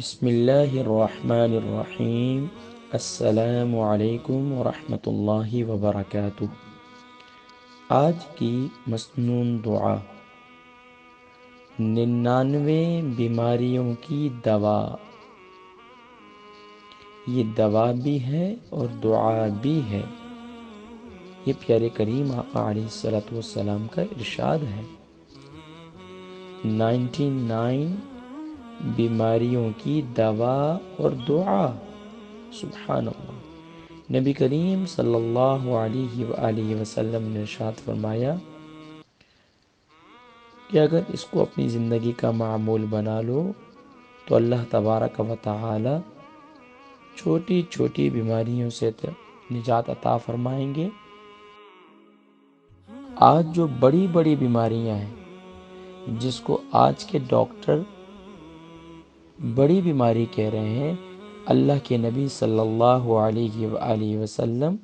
بسم اللہ الرحمن الرحیم۔ السلام علیکم ورحمۃ اللہ وبرکاتہ۔ آج کی مسنون دعا، 99 بیماریوں کی دوا۔ یہ دوا بھی ہے اور دعا بھی ہے۔ یہ پیارے کریم آقا علیہ الصلوۃ والسلام کا ارشاد ہے، 99 بیماریوں کی دوا اور دعا۔ سبحان اللہ۔ نبی کریم صلی اللہ علیہ وآلہ وسلم نے ارشاد فرمایا کہ اگر اس کو اپنی زندگی کا معمول بنا لو تو اللہ تبارک و تعالی چھوٹی چھوٹی بیماریوں سے نجات عطا فرمائیں گے۔ آج جو بڑی بڑی بیماریاں ہیں، جس کو آج کے ڈاکٹر بڑی بیماری کہہ رہے ہیں، اللہ کے نبی صلی اللہ علیہ وآلہ وسلم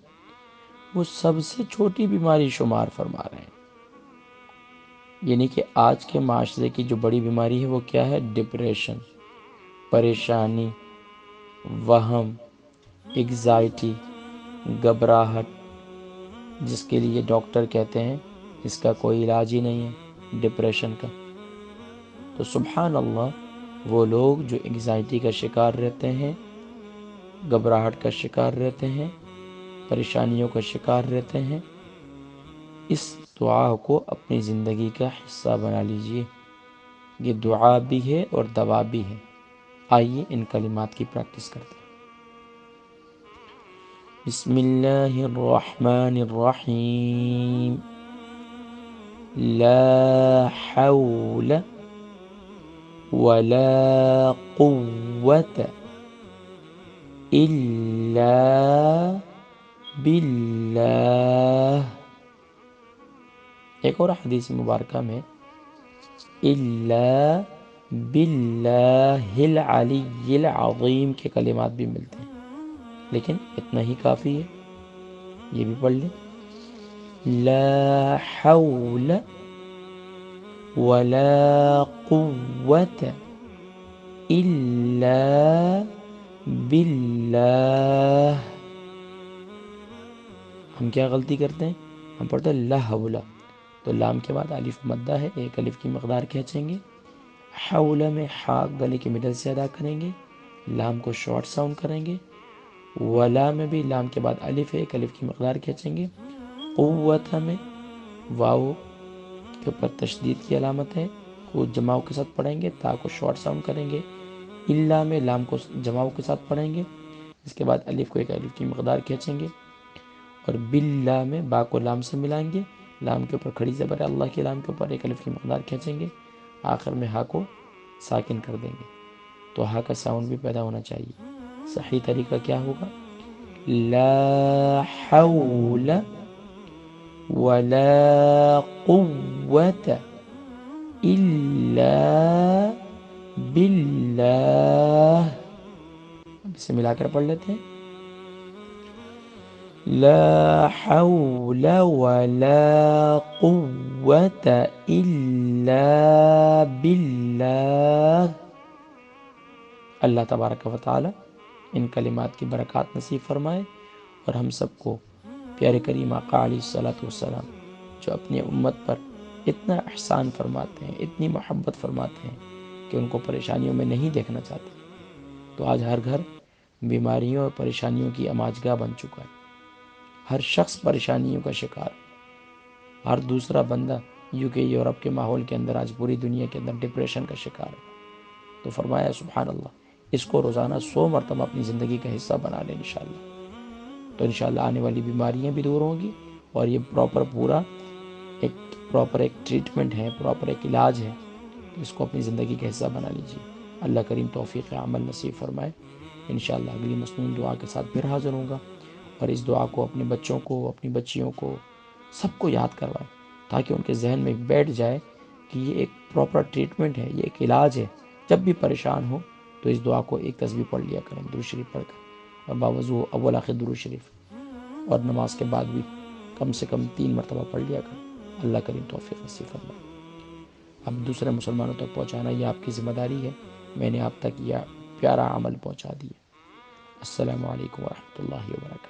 وہ سب سے چھوٹی بیماری شمار فرما رہے ہیں۔ یعنی کہ آج کے معاشرے کی جو بڑی بیماری ہے وہ کیا ہے؟ ڈپریشن، پریشانی، وہم، انگزائٹی، گھبراہٹ، جس کے لیے ڈاکٹر کہتے ہیں اس کا کوئی علاج ہی نہیں ہے، ڈپریشن کا۔ تو سبحان اللہ، وہ لوگ جو انگزائٹی کا شکار رہتے ہیں، گھبراہٹ کا شکار رہتے ہیں، پریشانیوں کا شکار رہتے ہیں، اس دعا کو اپنی زندگی کا حصہ بنا لیجئے۔ یہ دعا بھی ہے اور دوا بھی ہے۔ آئیے ان کلمات کی پریکٹس کرتے ہیں۔ بسم اللہ الرحمن الرحیم۔ لا حول ولا قوة إلا باللہ۔ ایک اور حدیث مبارکہ میں الا باللہ العلی العظیم کے کلمات بھی ملتے ہیں، لیکن اتنا ہی کافی ہے۔ یہ بھی پڑھ لیں، لا حول ولا قوة الا باللہ۔ ہم کیا غلطی کرتے ہیں؟ ہم پڑھتے ہیں لا حول، تو لام کے بعد الف مدہ ہے، ایک الف کی مقدار کھینچیں گے، حول میں ہا گلے کے مڈل سے ادا کریں گے، لام کو شارٹ ساؤنڈ کریں گے، ولا میں بھی لام کے بعد الف ہے، ایک الف کی مقدار کھینچیں گے، قوت میں واو کے اوپر تشدید کی علامت ہے، کو جماؤ کے ساتھ پڑھیں گے، تا کو شارٹ ساؤنڈ کریں گے، الا میں لام کو جماؤ کے ساتھ پڑھیں گے، اس کے بعد الف کو ایک الف کی مقدار کھینچیں گے، اور باللہ میں با کو لام سے ملائیں گے، لام کے اوپر کھڑی زبر ہے، اللہ کے لام کے اوپر ایک الف کی مقدار کھینچیں گے، آخر میں ہا کو ساکن کر دیں گے، تو ہا کا ساؤنڈ بھی پیدا ہونا چاہیے۔ صحیح طریقہ کیا ہوگا؟ لا حول ولا قوة الا باللہ۔ اب اسے ملا کر پڑھ لیتے ہیں، لا حول ولا قوة الا باللہ۔ اللہ تبارک و تعالی ان کلمات کی برکات نصیب فرمائے، اور ہم سب کو پیارے کریم آقا علیہ الصلوۃ والسلام جو اپنی امت پر اتنا احسان فرماتے ہیں، اتنی محبت فرماتے ہیں کہ ان کو پریشانیوں میں نہیں دیکھنا چاہتے، تو آج ہر گھر بیماریوں اور پریشانیوں کی اماجگاہ بن چکا ہے۔ ہر شخص پریشانیوں کا شکار ہے، ہر دوسرا بندہ UK یورپ کے ماحول کے اندر آج پوری دنیا کے اندر ڈپریشن کا شکار ہے۔ تو فرمایا سبحان اللہ، اس کو روزانہ 100 مرتبہ اپنی زندگی کا حصہ بنا لیں انشاءاللہ، تو انشاءاللہ آنے والی بیماریاں بھی دور ہوں گی، اور یہ پورا ایک ٹریٹمنٹ ہے، پراپر ایک علاج ہے، تو اس کو اپنی زندگی کا حصہ بنا لیجیے۔ اللہ کریم توفیق عمل نصیب فرمائے۔ انشاءاللہ اگلی مسنون دعا کے ساتھ پھر حاضر ہوں گا، اور اس دعا کو اپنے بچوں کو، اپنی بچیوں کو، سب کو یاد کروائیں، تاکہ ان کے ذہن میں بیٹھ جائے کہ یہ ایک پراپر ٹریٹمنٹ ہے، یہ ایک علاج ہے۔ جب بھی پریشان ہو تو اس دعا کو ایک تسبیح پڑھ لیا کریں، درود شریف پڑھ کر، اور باوضو اول آخر درود شریف، اور نماز کے بعد بھی کم سے کم 3 مرتبہ پڑھ لیا کریں۔ اللہ کریم توفیق نصیب فرمائے۔ اب دوسرے مسلمانوں تک پہنچانا یہ آپ کی ذمہ داری ہے۔ میں نے آپ تک یہ پیارا عمل پہنچا دیا۔ السلام علیکم ورحمۃ اللہ وبرکاتہ۔